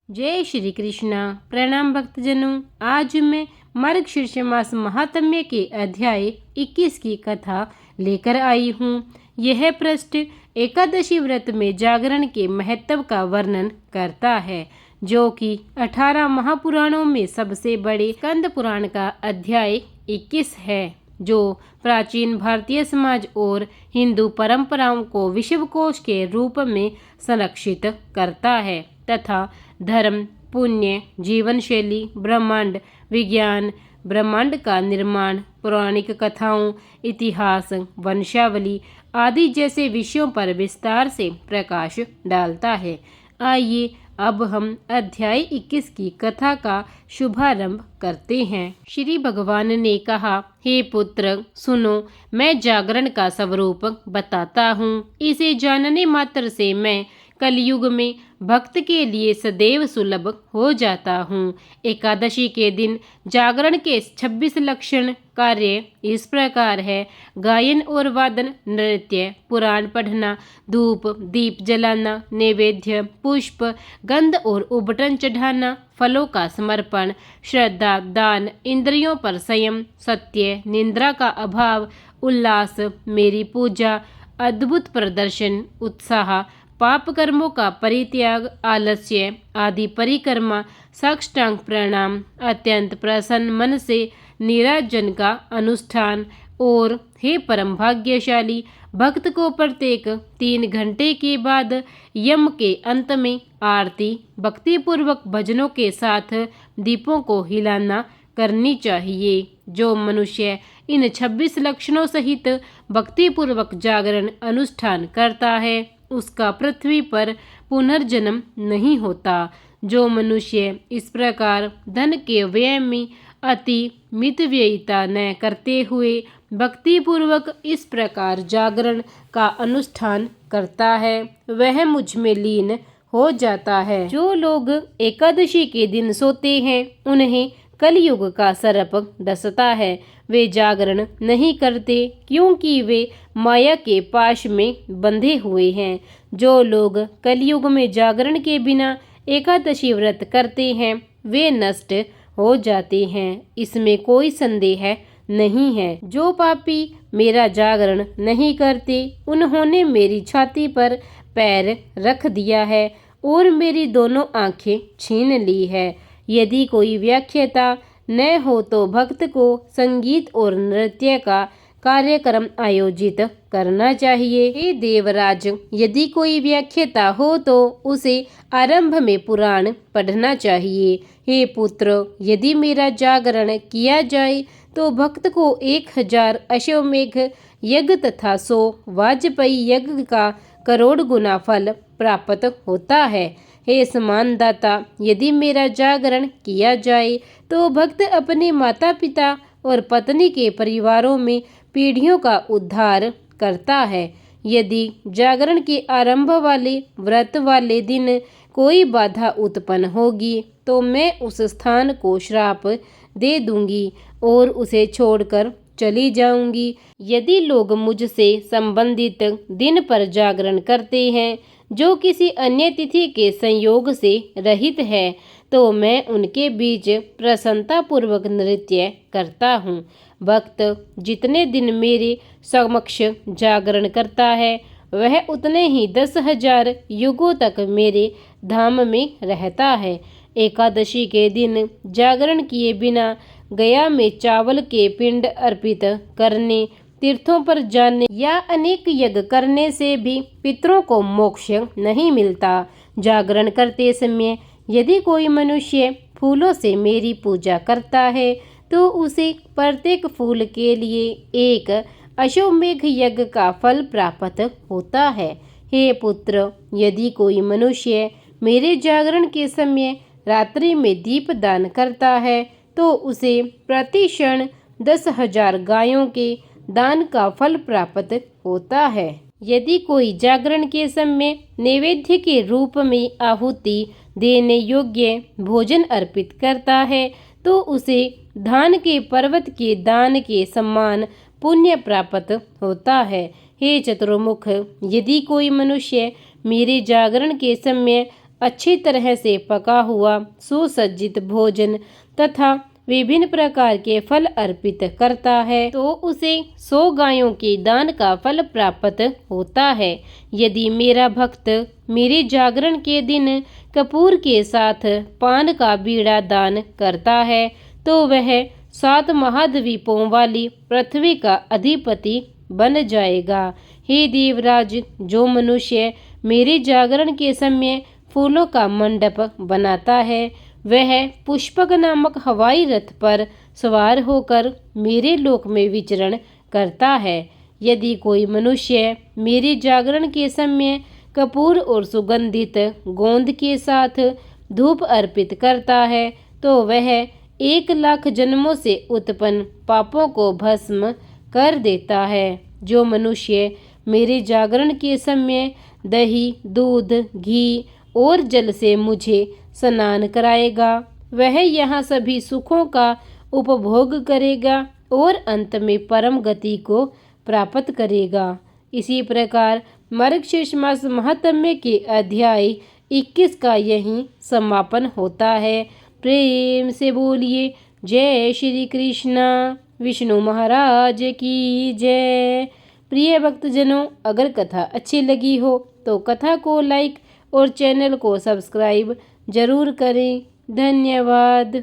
जय श्री कृष्णा। प्रणाम भक्तजनों। आज मैं मार्गशीर्ष मास महात्म्य के अध्याय 21 की कथा लेकर आई हूँ। यह पृष्ठ एकादशी व्रत में जागरण के महत्व का वर्णन करता है, जो कि 18 महापुराणों में सबसे बड़े स्कंद पुराण का अध्याय 21 है, जो प्राचीन भारतीय समाज और हिंदू परंपराओं को विश्वकोश के रूप में संरक्षित करता है तथा धर्म, पुण्य, जीवन शैली, ब्रह्मांड विज्ञान, ब्रह्मांड का निर्माण, पौराणिक कथाओं, इतिहास, वंशावली आदि जैसे विषयों पर विस्तार से प्रकाश डालता है। आइए अब हम अध्याय 21 की कथा का शुभारंभ करते हैं। श्री भगवान ने कहा, हे पुत्र सुनो, मैं जागरण का स्वरूप बताता हूँ। इसे जानने मात्र से मैं कलयुग में भक्त के लिए सदैव सुलभ हो जाता हूँ। एकादशी के दिन जागरण के 26 लक्षण कार्य इस प्रकार है: गायन और वादन, नृत्य, पुराण पढ़ना, धूप दीप जलाना, नैवेद्य, पुष्प, गंध और उबटन चढ़ाना, फलों का समर्पण, श्रद्धा, दान, इंद्रियों पर संयम, सत्य, निंद्रा का अभाव, उल्लास, मेरी पूजा, अद्भुत प्रदर्शन, उत्साह, पाप कर्मों का परित्याग, आलस्य आदि परिक्रमा, साष्टांग प्रणाम, अत्यंत प्रसन्न मन से नीराजन का अनुष्ठान और हे परम भाग्यशाली भक्त को प्रत्येक 3 घंटे के बाद यम के अंत में आरती भक्तिपूर्वक भजनों के साथ दीपों को हिलाना करनी चाहिए। जो मनुष्य इन 26 लक्षणों सहित भक्तिपूर्वक जागरण अनुष्ठान करता है, उसका पृथ्वी पर पुनर्जन्म नहीं होता। जो मनुष्य इस प्रकार धन के व्यय में अति मितव्ययिता न करते हुए भक्तिपूर्वक इस प्रकार जागरण का अनुष्ठान करता है, वह मुझ में लीन हो जाता है। जो लोग एकादशी के दिन सोते हैं, उन्हें कलयुग का सर्प डसता है। वे जागरण नहीं करते क्योंकि वे माया के पाश में बंधे हुए हैं। जो लोग कलयुग में जागरण के बिना एकादशी व्रत करते हैं, वे नष्ट हो जाते हैं, इसमें कोई संदेह नहीं है। जो पापी मेरा जागरण नहीं करते, उन्होंने मेरी छाती पर पैर रख दिया है और मेरी दोनों आंखें छीन ली है। यदि कोई व्याख्याता न हो तो भक्त को संगीत और नृत्य का कार्यक्रम आयोजित करना चाहिए। हे देवराज, यदि कोई व्याख्याता हो तो उसे आरंभ में पुराण पढ़ना चाहिए। हे पुत्र, यदि मेरा जागरण किया जाए तो भक्त को 1000 अश्वमेघ यज्ञ तथा 100 वाजपेयी यज्ञ का करोड़ गुना फल प्राप्त होता है। हे समानदाता, यदि मेरा जागरण किया जाए तो भक्त अपने माता पिता और पत्नी के परिवारों में पीढ़ियों का उद्धार करता है। यदि जागरण के आरंभ वाले व्रत वाले दिन कोई बाधा उत्पन्न होगी तो मैं उस स्थान को श्राप दे दूंगी और उसे छोड़कर चली जाऊंगी। यदि लोग मुझसे संबंधित दिन पर जागरण करते हैं जो किसी अन्य तिथि के संयोग से रहित है, तो मैं उनके बीच प्रसन्नतापूर्वक नृत्य करता हूँ। भक्त जितने दिन मेरे समक्ष जागरण करता है, वह उतने ही 10,000 युगों तक मेरे धाम में रहता है। एकादशी के दिन जागरण किए बिना गया में चावल के पिंड अर्पित करने, तीर्थों पर जाने या अनेक यज्ञ करने से भी पितरों को मोक्ष नहीं मिलता। जागरण करते समय यदि कोई मनुष्य फूलों से मेरी पूजा करता है तो उसे प्रत्येक फूल के लिए 1 अश्वमेघ यज्ञ का फल प्राप्त होता है। हे पुत्र, यदि कोई मनुष्य मेरे जागरण के समय रात्रि में दीप दान करता है तो उसे प्रति क्षण 10,000 गायों के दान का फल प्राप्त होता है। यदि कोई जागरण के समय नैवेद्य के रूप में आहुति देने योग्य भोजन अर्पित करता है तो उसे धान के पर्वत के दान के समान पुण्य प्राप्त होता है। हे चतुर्मुख, यदि कोई मनुष्य मेरे जागरण के समय अच्छी तरह से पका हुआ सुसज्जित भोजन तथा विभिन्न प्रकार के फल अर्पित करता है तो उसे 100 गायों के दान का फल प्राप्त होता है। यदि मेरा भक्त मेरे जागरण के दिन कपूर के साथ पान का बीड़ा दान करता है तो वह 7 महाद्वीपों वाली पृथ्वी का अधिपति बन जाएगा। हे देवराज, जो मनुष्य मेरे जागरण के समय फूलों का मंडप बनाता है वह पुष्पक नामक हवाई रथ पर सवार होकर मेरे लोक में विचरण करता है। यदि कोई मनुष्य मेरे जागरण के समय कपूर और सुगंधित गोंद के साथ धूप अर्पित करता है तो वह 1,00,000 जन्मों से उत्पन्न पापों को भस्म कर देता है। जो मनुष्य मेरे जागरण के समय दही, दूध, घी और जल से मुझे स्नान कराएगा वह यहाँ सभी सुखों का उपभोग करेगा और अंत में परम गति को प्राप्त करेगा। इसी प्रकार मार्गशीर्ष मास महात्म्य के अध्याय 21 का यहीं समापन होता है। प्रेम से बोलिए जय श्री कृष्णा। विष्णु महाराज की जय। प्रिय भक्तजनों, अगर कथा अच्छी लगी हो तो कथा को लाइक और चैनल को सब्सक्राइब जरूर करें। धन्यवाद।